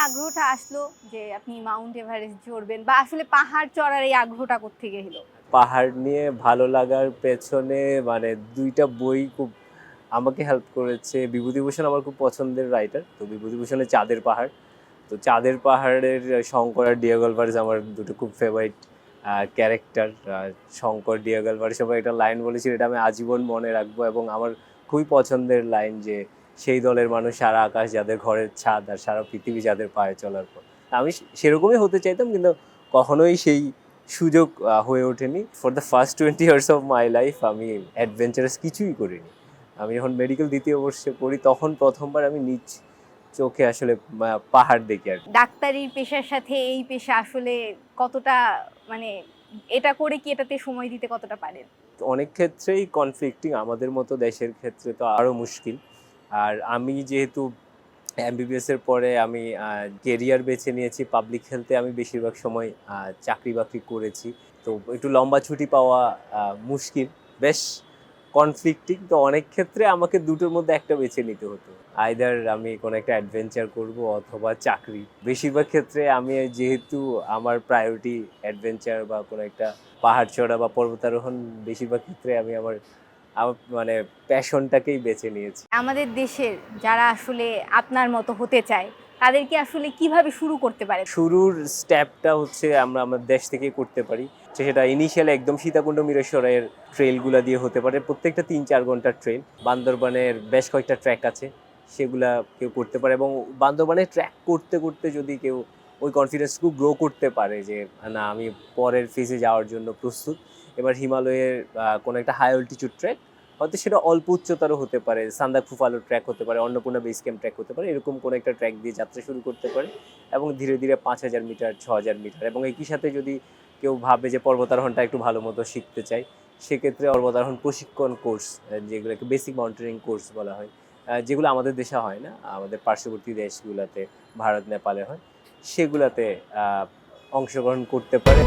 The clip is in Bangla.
আগ্রহটা আসলো যে আপনি মাউন্ট এভারেস্ট চড়বেন, বা আসলে পাহাড় চড়ার এই আগ্রহটা কোত্থেকে এলো? পাহাড় নিয়ে ভালো লাগার পেছনে মানে ২ টা বই খুব আমাকে হেল্প করেছে। বিভূতিভূষণ আমার খুব পছন্দের রাইটার। তো বিভূতিভূষণের 'চাঁদের পাহাড়'। তো 'চাঁদের পাহাড়ের' শঙ্কর আর ডিয়েগো আলভারেজ আমার দুটো খুব favourite character. Shankar, Diego Alvarez সবাই একটা লাইন বলেছিল, এটা আমি আজীবন মনে রাখবো এবং আমার খুবই পছন্দের লাইন যে, "সেই দলের মানুষ সারা আকাশ যাদের ঘরের ছাদ আর সারা পৃথিবী যাদের পায়ে চলার পথ।" আমি সেরকমই হতে চাইতাম, কিন্তু কখনোই সেই সুযোগ হয়ে ওঠেনি। For the first 20 years of my life আমি অ্যাডভেঞ্চারাস কিছুই করিনি। আমি যখন মেডিকেল ২য় বর্ষে পড়ি তখন প্রথমবার আমি নিজ চোখে আসলে পাহাড় দেখি আর কি। ডাক্তারির পেশার সাথে এই পেশা আসলে কতটা, মানে এটা করে কি এটাতে সময় দিতে কতটা পারেন? তো অনেক ক্ষেত্রেই কনফ্লিক্টিং, আমাদের মতো দেশের ক্ষেত্রে তো আরও মুশকিল। আর আমি যেহেতু এমবিবিএস এর পরে আমি কেরিয়ার বেছে নিয়েছি পাবলিক হেলথে, আমি বেশিরভাগ সময় চাকরি বাকরি করেছি। তো একটু লম্বা ছুটি পাওয়া মুশকিল, বেশ কনফ্লিক্টিং। তো অনেক ক্ষেত্রে আমাকে দুটোর মধ্যে একটা বেছে নিতে হতো। আইদার আমি কোনো একটা অ্যাডভেঞ্চার করব অথবা চাকরি। বেশিরভাগ ক্ষেত্রে আমি যেহেতু আমার প্রায়োরিটি অ্যাডভেঞ্চার বা কোনো একটা পাহাড় চড়া বা পর্বতারোহণ, বেশিরভাগ ক্ষেত্রে আমি আমার আমার মানে প্যাশনটাকেই বেছে নিয়েছি। আমাদের দেশের যারা আসলে আপনার মতো হতে চায়, তাদেরকে আসলে কিভাবে শুরু করতে পারে? শুরুর স্টেপটা হচ্ছে আমরা আমার দেশ থেকেই করতে পারি। সেটা ইনিশিয়ালি একদম সীতাকুণ্ড মিরেশ্বরের ট্রেলগুলা দিয়ে হতে পারে। প্রত্যেকটা ৩-৪ ঘন্টার ট্রেল। বান্দরবানের বেশ কয়েকটা ট্র্যাক আছে, সেগুলা কেউ করতে পারে এবং বান্দরবানের ট্র্যাক করতে করতে যদি কেউ ওই কনফিডেন্সটুকু গ্রো করতে পারে যে না, আমি পরের ফেজে যাওয়ার জন্য প্রস্তুত। এবার হিমালয়ের কোনো একটা হাই অল্টিটিউড ট্র্যাক, হয়তো সেটা অল্প উচ্চতারও হতে পারে, সান্দাকফু ট্র্যাক হতে পারে, অন্নপূর্ণা বেস ক্যাম্প ট্র্যাক হতে পারে, এরকম কোনো একটা ট্র্যাক দিয়ে যাত্রা শুরু করতে পারে এবং ধীরে ধীরে ৫,০০০ মিটার, ৬,০০০ মিটার, এবং একই সাথে যদি কেউ ভাবে যে পর্বতারোহণটা একটু ভালো মতো শিখতে চায়, সেক্ষেত্রে পর্বতারোহণ প্রশিক্ষণ কোর্স, যেগুলোকে বেসিক মাউন্টেনিং কোর্স বলা হয়, যেগুলো আমাদের দেশে হয় না, আমাদের পার্শ্ববর্তী দেশগুলোতে, ভারত নেপালে হয়, সেগুলাতে অংশগ্রহণ করতে পারে।